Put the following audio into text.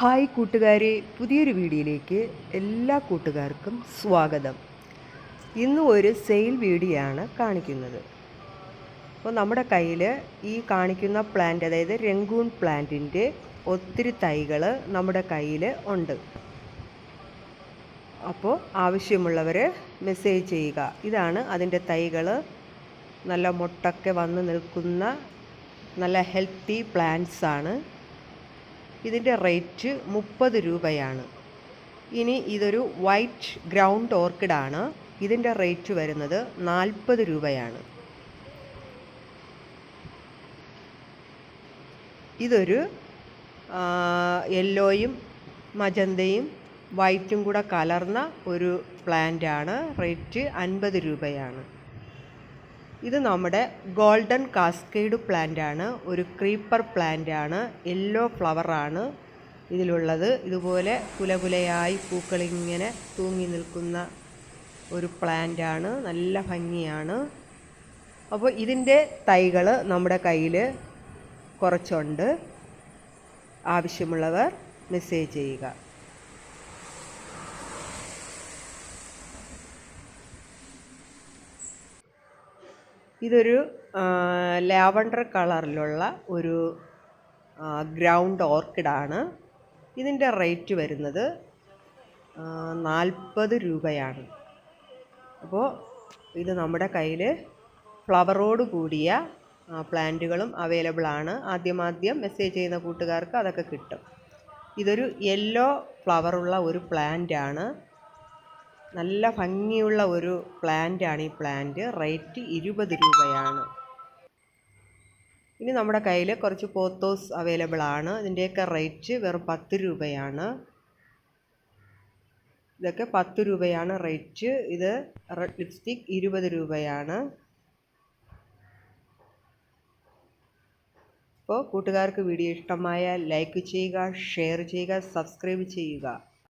Hi കൂട്ടുകാരെ, പുതിയൊരു വീഡിയോയിലേക്ക് എല്ലാ കൂട്ടുകാർക്കും സ്വാഗതം. ഇന്ന് ഒരു സെയിൽ വീഡിയോ ആണ് കാണിക്കുന്നത്. അപ്പോൾ നമ്മുടെ കയ്യിൽ ഈ കാണിക്കുന്ന പ്ലാന്റ്, അതായത് രംഗൂൺ പ്ലാന്റിൻ്റെ ഒത്തിരി തൈകൾ നമ്മുടെ കയ്യിൽ ഉണ്ട്. അപ്പോൾ ആവശ്യമുള്ളവർ മെസ്സേജ് ചെയ്യുക. ഇതാണ് അതിൻ്റെ തൈകൾ. നല്ല മൊട്ടൊക്കെ വന്ന് നിൽക്കുന്ന നല്ല ഹെൽത്തി പ്ലാന്റ്സ് ആണ്. ഇതിൻ്റെ റേറ്റ് 30 രൂപയാണ്. ഇനി ഇതൊരു വൈറ്റ് ഗ്രൗണ്ട് ഓർക്കിഡാണ്. ഇതിൻ്റെ റേറ്റ് വരുന്നത് 40 രൂപയാണ്. ഇതൊരു യെല്ലോയും മജന്തയും വൈറ്റും കൂടെ കലർന്ന ഒരു പ്ലാന്റാണ്. റേറ്റ് 50 രൂപയാണ്. ഇത് നമ്മുടെ ഗോൾഡൻ കാസ്കേഡ് പ്ലാന്റാണ്. ഒരു ക്രീപ്പർ പ്ലാന്റാണ്. യെല്ലോ ഫ്ലവറാണ് ഇതിലുള്ളത്. ഇതുപോലെ കുലകുലയായി പൂക്കളിങ്ങനെ തൂങ്ങി നിൽക്കുന്ന ഒരു പ്ലാന്റാണ്. നല്ല ഭംഗിയാണ്. അപ്പോൾ ഇതിൻ്റെ തൈകൾ നമ്മുടെ കയ്യിൽ കുറച്ചുണ്ട്. ആവശ്യമുള്ളവർ മെസ്സേജ് ചെയ്യുക. ഇതൊരു ലാവണ്ടർ കളറിലുള്ള ഒരു ഗ്രൗണ്ട് ഓർക്കിഡാണ്. ഇതിൻ്റെ റേറ്റ് വരുന്നത് 40 രൂപയാണ്. അപ്പോൾ ഇത് നമ്മുടെ കയ്യിൽ ഫ്ലവറോട് കൂടിയ പ്ലാന്റുകളും അവൈലബിൾ ആണ്. ആദ്യം മെസ്സേജ് ചെയ്യുന്ന കൂട്ടുകാർക്ക് അതൊക്കെ കിട്ടും. ഇതൊരു യെല്ലോ ഫ്ലവറുള്ള ഒരു പ്ലാന്റാണ്. നല്ല ഭംഗിയുള്ള ഒരു പ്ലാന്റാണ് ഈ പ്ലാന്റ്. റേറ്റ് 20 രൂപയാണ്. ഇനി നമ്മുടെ കയ്യിൽ കുറച്ച് പോത്തോസ് അവൈലബിൾ ആണ്. ഇതിൻ്റെയൊക്കെ റേറ്റ് വെറും 10 രൂപയാണ്. ഇതൊക്കെ 10 രൂപയാണ് റേറ്റ്. ഇത് റെഡ് ലിപ്സ്റ്റിക് 20 രൂപയാണ്. അപ്പോൾ കൂട്ടുകാർക്ക് വീഡിയോ ഇഷ്ടമായാൽ ലൈക്ക് ചെയ്യുക, ഷെയർ ചെയ്യുക, സബ്സ്ക്രൈബ് ചെയ്യുക.